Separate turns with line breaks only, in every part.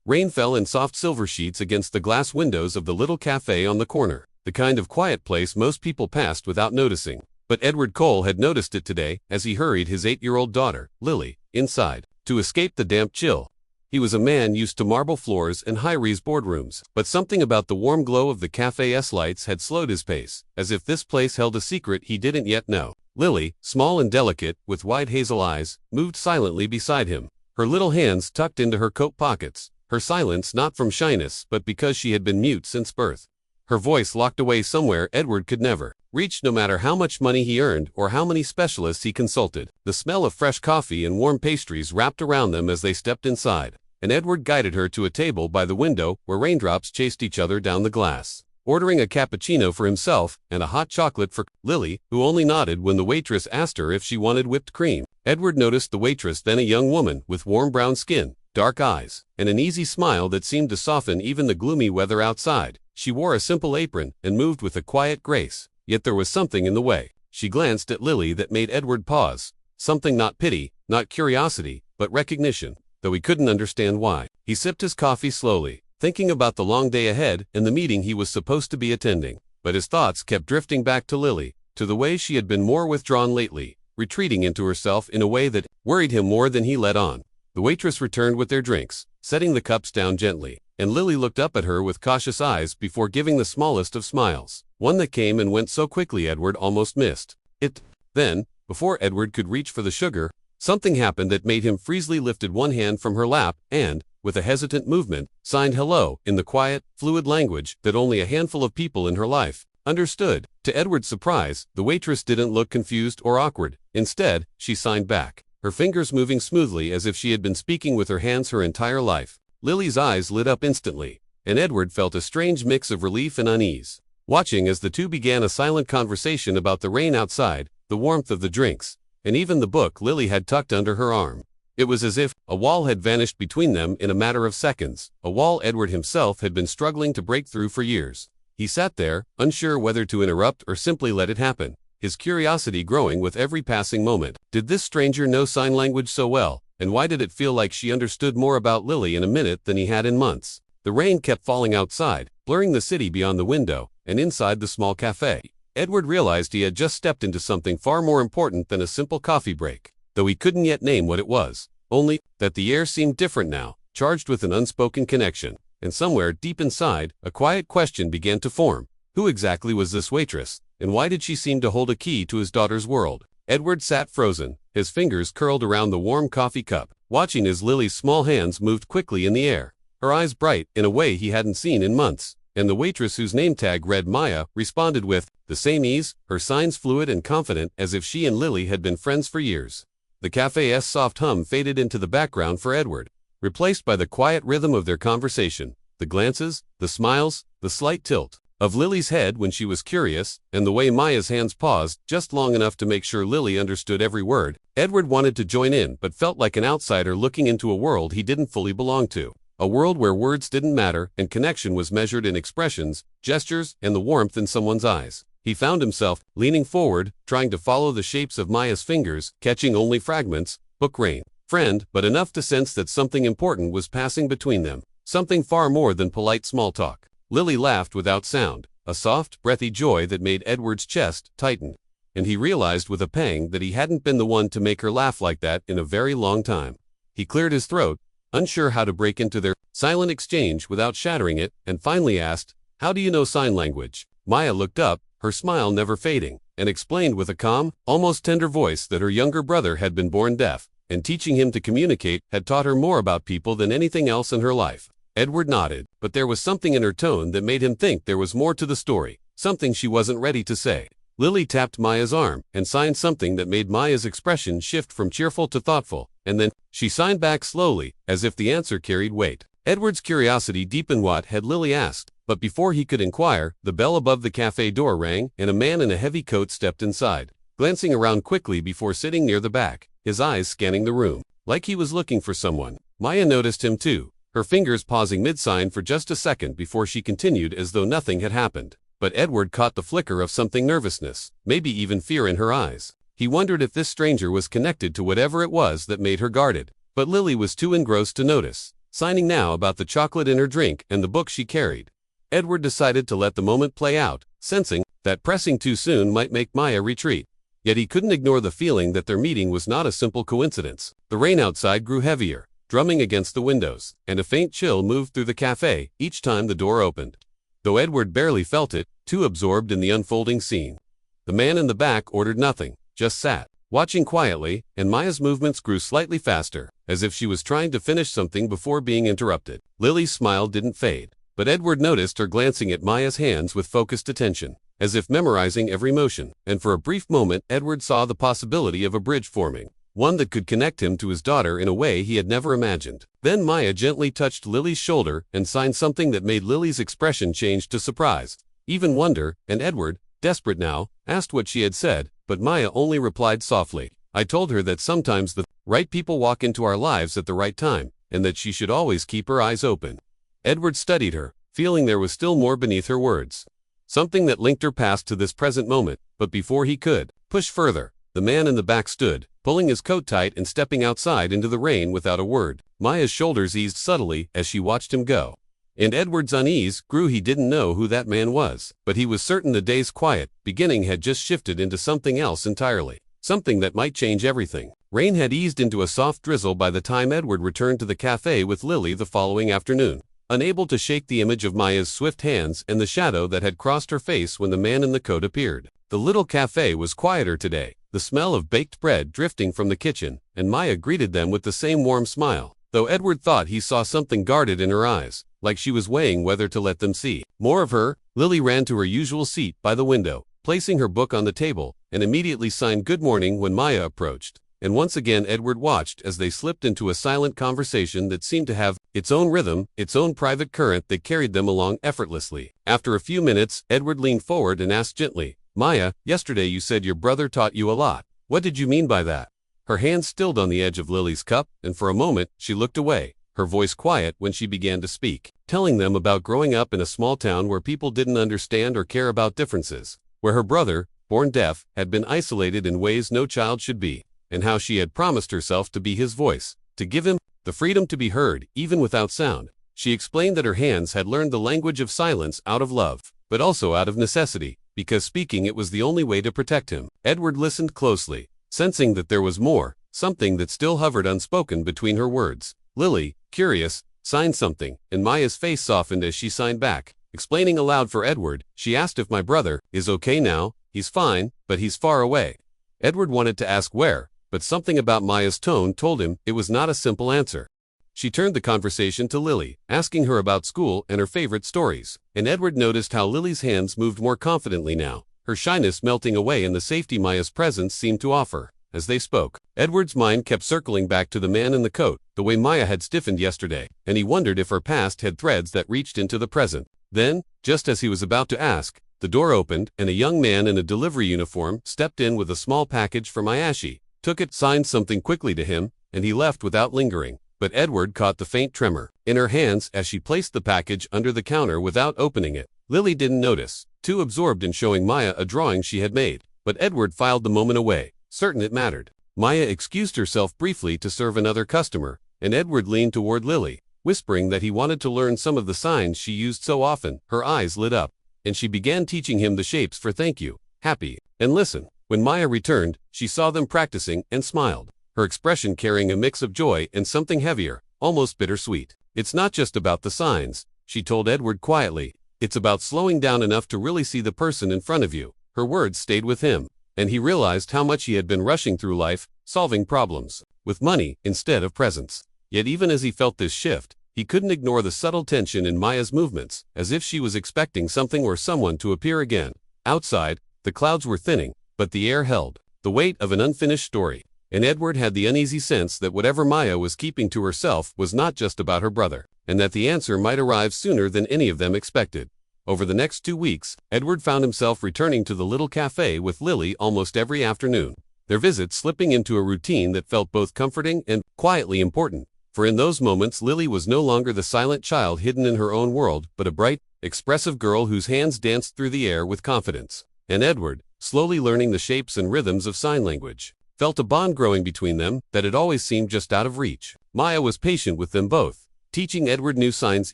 Rain fell in soft silver sheets against the glass windows of the little cafe on the corner, the kind of quiet place most people passed without noticing. But Edward Cole had noticed it today as he hurried his 8-year-old daughter, Lily, inside, to escape the damp chill. He was a man used to marble floors and high-rise boardrooms, but something about the warm glow of the cafe's lights had slowed his pace, as if this place held a secret he didn't yet know. Lily, small and delicate, with wide hazel eyes, moved silently beside him, her little hands tucked into her coat pockets, her silence not from shyness but because she had been mute since birth. Her voice locked away somewhere Edward could never reach, no matter how much money he earned or how many specialists he consulted. The smell of fresh coffee and warm pastries wrapped around them as they stepped inside, and Edward guided her to a table by the window where raindrops chased each other down the glass. Ordering a cappuccino for himself and a hot chocolate for Lily, who only nodded when the waitress asked her if she wanted whipped cream. Edward noticed the waitress, then a young woman with warm brown skin, dark eyes, and an easy smile that seemed to soften even the gloomy weather outside. She wore a simple apron and moved with a quiet grace, yet there was something in the way she glanced at Lily that made Edward pause, something not pity, not curiosity, but recognition, though he couldn't understand why. He sipped his coffee slowly, thinking about the long day ahead and the meeting he was supposed to be attending, but his thoughts kept drifting back to Lily, to the way she had been more withdrawn lately, retreating into herself in a way that worried him more than he let on. The waitress returned with their drinks, setting the cups down gently, and Lily looked up at her with cautious eyes before giving the smallest of smiles, one that came and went so quickly Edward almost missed it. Then, before Edward could reach for the sugar, something happened that made him freeze. Lifted one hand from her lap and, with a hesitant movement, signed hello in the quiet, fluid language that only a handful of people in her life understood. To Edward's surprise, the waitress didn't look confused or awkward. Instead, she signed back, her fingers moving smoothly as if she had been speaking with her hands her entire life. Lily's eyes lit up instantly, and Edward felt a strange mix of relief and unease, watching as the two began a silent conversation about the rain outside, the warmth of the drinks, and even the book Lily had tucked under her arm. It was as if a wall had vanished between them in a matter of seconds, a wall Edward himself had been struggling to break through for years. He sat there, unsure whether to interrupt or simply let it happen, his curiosity growing with every passing moment. Did this stranger know sign language so well, and why did it feel like she understood more about Lily in a minute than he had in months? The rain kept falling outside, blurring the city beyond the window, and inside the small cafe. Edward realized he had just stepped into something far more important than a simple coffee break, though he couldn't yet name what it was, only that the air seemed different now, charged with an unspoken connection, and somewhere deep inside, a quiet question began to form. Who exactly was this waitress, and why did she seem to hold a key to his daughter's world? Edward sat frozen, his fingers curled around the warm coffee cup, watching as Lily's small hands moved quickly in the air, her eyes bright in a way he hadn't seen in months, and the waitress, whose name tag read Maya, responded with the same ease, her signs fluid and confident as if she and Lily had been friends for years. The cafe's soft hum faded into the background for Edward, replaced by the quiet rhythm of their conversation, the glances, the smiles, the slight tilt of Lily's head when she was curious, and the way Maya's hands paused just long enough to make sure Lily understood every word. Edward wanted to join in but felt like an outsider looking into a world he didn't fully belong to, a world where words didn't matter and connection was measured in expressions, gestures, and the warmth in someone's eyes. He found himself leaning forward, trying to follow the shapes of Maya's fingers, catching only fragments, book rain, friend, but enough to sense that something important was passing between them, something far more than polite small talk. Lily laughed without sound, a soft, breathy joy that made Edward's chest tighten, and he realized with a pang that he hadn't been the one to make her laugh like that in a very long time. He cleared his throat, unsure how to break into their silent exchange without shattering it, and finally asked, "How do you know sign language?" Maya looked up, her smile never fading, and explained with a calm, almost tender voice that her younger brother had been born deaf, and teaching him to communicate had taught her more about people than anything else in her life. Edward nodded, but there was something in her tone that made him think there was more to the story, something she wasn't ready to say. Lily tapped Maya's arm and signed something that made Maya's expression shift from cheerful to thoughtful, and then she signed back slowly, as if the answer carried weight. Edward's curiosity deepened. What had Lily asked? But before he could inquire, the bell above the cafe door rang, and a man in a heavy coat stepped inside, glancing around quickly before sitting near the back, his eyes scanning the room, like he was looking for someone. Maya noticed him too, her fingers pausing mid-sign for just a second before she continued as though nothing had happened. But Edward caught the flicker of something nervousness, maybe even fear in her eyes. He wondered if this stranger was connected to whatever it was that made her guarded, but Lily was too engrossed to notice. signing now about the chocolate in her drink and the book she carried. Edward decided to let the moment play out, sensing that pressing too soon might make Maya retreat. Yet he couldn't ignore the feeling that their meeting was not a simple coincidence. The rain outside grew heavier, drumming against the windows, and a faint chill moved through the cafe each time the door opened. Though Edward barely felt it, too absorbed in the unfolding scene. The man in the back ordered nothing, just sat, watching quietly, and Maya's movements grew slightly faster, as if she was trying to finish something before being interrupted. Lily's smile didn't fade, but Edward noticed her glancing at Maya's hands with focused attention, as if memorizing every motion, and for a brief moment Edward saw the possibility of a bridge forming, one that could connect him to his daughter in a way he had never imagined. Then Maya gently touched Lily's shoulder and signed something that made Lily's expression change to surprise, even wonder, and Edward, desperate now, asked what she had said, but Maya only replied softly, "I told her that sometimes the right people walk into our lives at the right time, and that she should always keep her eyes open." Edward studied her, feeling there was still more beneath her words. Something that linked her past to this present moment, but before he could push further, the man in the back stood, pulling his coat tight and stepping outside into the rain without a word. Maya's shoulders eased subtly as she watched him go. And Edward's unease grew. He didn't know who that man was, but he was certain the day's quiet beginning had just shifted into something else entirely, something that might change everything. Rain had eased into a soft drizzle by the time Edward returned to the cafe with Lily the following afternoon, unable to shake the image of Maya's swift hands and the shadow that had crossed her face when the man in the coat appeared. The little cafe was quieter today, the smell of baked bread drifting from the kitchen, and Maya greeted them with the same warm smile, though Edward thought he saw something guarded in her eyes, like she was weighing whether to let them see more of her. Lily ran to her usual seat by the window, placing her book on the table, and immediately signed "Good morning" when Maya approached. And once again Edward watched as they slipped into a silent conversation that seemed to have its own rhythm, its own private current that carried them along effortlessly. After a few minutes, Edward leaned forward and asked gently, "Maya, yesterday you said your brother taught you a lot. What did you mean by that?" Her hand stilled on the edge of Lily's cup, and for a moment she looked away, her voice quiet when she began to speak, telling them about growing up in a small town where people didn't understand or care about differences, where her brother, born deaf, had been isolated in ways no child should be, and how she had promised herself to be his voice, to give him the freedom to be heard, even without sound. She explained that her hands had learned the language of silence out of love, but also out of necessity, because speaking it was the only way to protect him. Edward listened closely, sensing that there was more, something that still hovered unspoken between her words. Lily, curious, signed something, and Maya's face softened as she signed back, explaining aloud for Edward. She asked if my brother is okay now. He's fine, but he's far away. Edward wanted to ask where, but something about Maya's tone told him it was not a simple answer. She turned the conversation to Lily, asking her about school and her favorite stories, and Edward noticed how Lily's hands moved more confidently now, her shyness melting away in the safety Maya's presence seemed to offer. As they spoke, Edward's mind kept circling back to the man in the coat, the way Maya had stiffened yesterday, and he wondered if her past had threads that reached into the present. Then, just as he was about to ask, the door opened, and a young man in a delivery uniform stepped in with a small package for Mayashi, took it, signed something quickly to him, and he left without lingering. But Edward caught the faint tremor in her hands as she placed the package under the counter without opening it. Lily didn't notice, too absorbed in showing Maya a drawing she had made, but Edward filed the moment away, certain it mattered. Maya excused herself briefly to serve another customer, and Edward leaned toward Lily, whispering that he wanted to learn some of the signs she used so often. Her eyes lit up, and she began teaching him the shapes for thank you, happy, and listen. When Maya returned, she saw them practicing and smiled, her expression carrying a mix of joy and something heavier, almost bittersweet. "It's not just about the signs," she told Edward quietly. "It's about slowing down enough to really see the person in front of you." Her words stayed with him, and he realized how much he had been rushing through life, solving problems with money instead of presence. Yet even as he felt this shift, he couldn't ignore the subtle tension in Maya's movements, as if she was expecting something or someone to appear again. Outside, the clouds were thinning, but the air held the weight of an unfinished story, and Edward had the uneasy sense that whatever Maya was keeping to herself was not just about her brother, and that the answer might arrive sooner than any of them expected. Over the next 2 weeks, Edward found himself returning to the little cafe with Lily almost every afternoon, their visits slipping into a routine that felt both comforting and quietly important. For in those moments Lily was no longer the silent child hidden in her own world, but a bright, expressive girl whose hands danced through the air with confidence. And Edward, slowly learning the shapes and rhythms of sign language, felt a bond growing between them that had always seemed just out of reach. Maya was patient with them both, teaching Edward new signs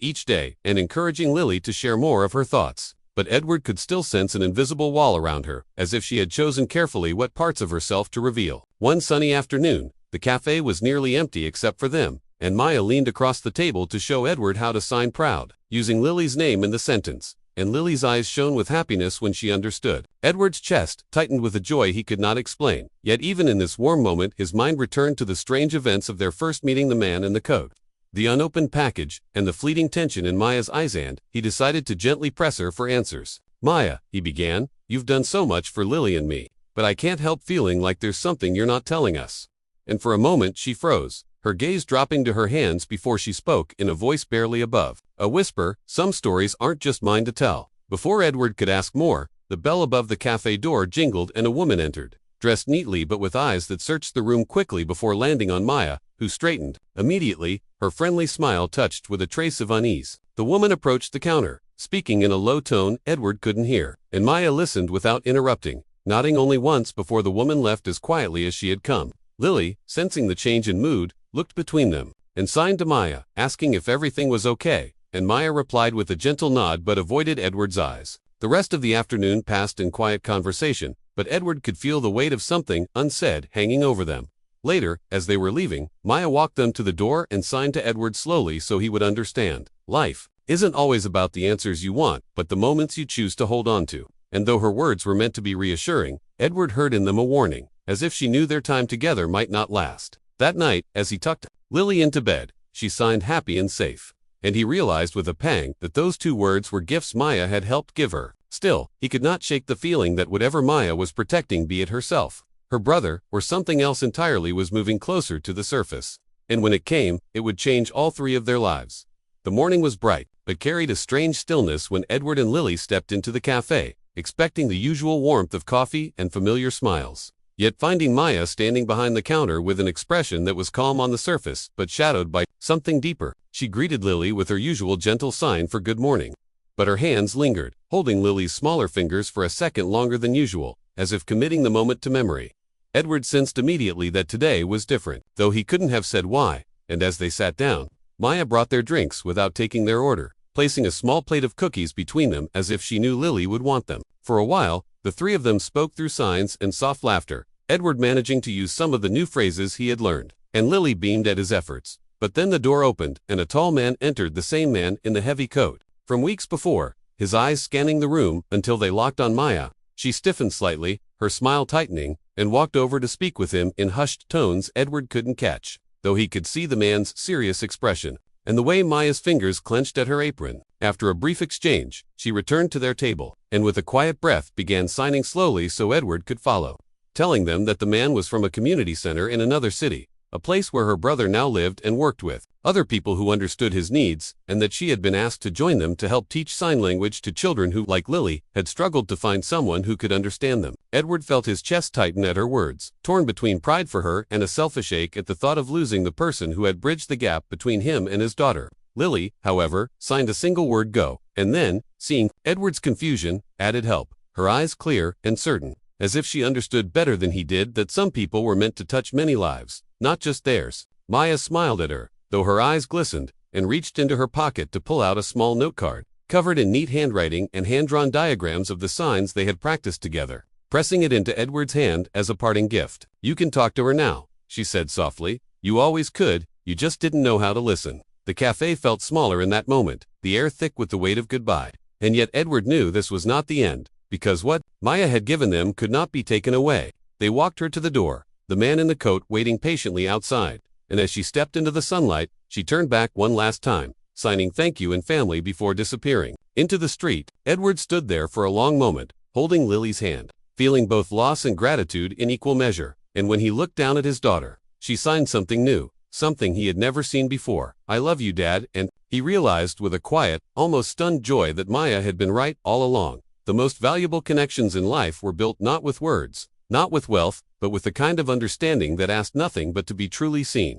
each day and encouraging Lily to share more of her thoughts. But Edward could still sense an invisible wall around her, as if she had chosen carefully what parts of herself to reveal. One sunny afternoon, the cafe was nearly empty except for them, and Maya leaned across the table to show Edward how to sign proud, using Lily's name in the sentence, and Lily's eyes shone with happiness when she understood. Edward's chest tightened with a joy he could not explain, yet even in this warm moment his mind returned to the strange events of their first meeting, the man in the coat, the unopened package, and the fleeting tension in Maya's eyes, and he decided to gently press her for answers. "Maya," he began, "you've done so much for Lily and me, but I can't help feeling like there's something you're not telling us." And for a moment she froze, her gaze dropping to her hands before she spoke in a voice barely above a whisper, "Some stories aren't just mine to tell." Before Edward could ask more, the bell above the cafe door jingled and a woman entered, dressed neatly but with eyes that searched the room quickly before landing on Maya, who straightened. Immediately, her friendly smile touched with a trace of unease. The woman approached the counter, speaking in a low tone Edward couldn't hear, and Maya listened without interrupting, nodding only once before the woman left as quietly as she had come. Lily, sensing the change in mood, looked between them, and signed to Maya, asking if everything was okay, and Maya replied with a gentle nod but avoided Edward's eyes. The rest of the afternoon passed in quiet conversation, but Edward could feel the weight of something unsaid hanging over them. Later, as they were leaving, Maya walked them to the door and signed to Edward slowly so he would understand. Life isn't always about the answers you want, but the moments you choose to hold on to. And though her words were meant to be reassuring, Edward heard in them a warning, as if she knew their time together might not last. That night, as he tucked Lily into bed, she signed happy and safe. And he realized with a pang that those two words were gifts Maya had helped give her. Still, he could not shake the feeling that whatever Maya was protecting, be it herself, her brother, or something else entirely, was moving closer to the surface. And when it came, it would change all three of their lives. The morning was bright, but carried a strange stillness when Edward and Lily stepped into the cafe, expecting the usual warmth of coffee and familiar smiles. Yet finding Maya standing behind the counter with an expression that was calm on the surface but shadowed by something deeper, she greeted Lily with her usual gentle sign for good morning. But her hands lingered, holding Lily's smaller fingers for a second longer than usual, as if committing the moment to memory. Edward sensed immediately that today was different, though he couldn't have said why, and as they sat down, Maya brought their drinks without taking their order, placing a small plate of cookies between them as if she knew Lily would want them. For a while, the three of them spoke through signs and soft laughter, Edward managing to use some of the new phrases he had learned, and Lily beamed at his efforts. But then the door opened, and a tall man entered, the same man in the heavy coat from weeks before, his eyes scanning the room until they locked on Maya. She stiffened slightly, her smile tightening, and walked over to speak with him in hushed tones Edward couldn't catch, though he could see the man's serious expression, and the way Maya's fingers clenched at her apron. After a brief exchange, she returned to their table, and with a quiet breath began signing slowly so Edward could follow, telling them that the man was from a community center in another city, a place where her brother now lived and worked with other people who understood his needs, and that she had been asked to join them to help teach sign language to children who, like Lily, had struggled to find someone who could understand them. Edward felt his chest tighten at her words, torn between pride for her and a selfish ache at the thought of losing the person who had bridged the gap between him and his daughter. Lily, however, signed a single word, "Go," and then, seeing Edward's confusion, added help, her eyes clear and certain, as if she understood better than he did that some people were meant to touch many lives, not just theirs. Maya smiled at her, though her eyes glistened, and reached into her pocket to pull out a small note card, covered in neat handwriting and hand-drawn diagrams of the signs they had practiced together, pressing it into Edward's hand as a parting gift. "You can talk to her now," she said softly. "You always could, you just didn't know how to listen." The cafe felt smaller in that moment, the air thick with the weight of goodbye. And yet Edward knew this was not the end, because what Maya had given them could not be taken away. They walked her to the door, the man in the coat waiting patiently outside, and as she stepped into the sunlight, she turned back one last time, signing thank you and family before disappearing into the street. Edward stood there for a long moment, holding Lily's hand, feeling both loss and gratitude in equal measure, and when he looked down at his daughter, she signed something new, something he had never seen before. "I love you, Dad," and he realized with a quiet, almost stunned joy that Maya had been right all along. The most valuable connections in life were built not with words, not with wealth, but with the kind of understanding that asked nothing but to be truly seen.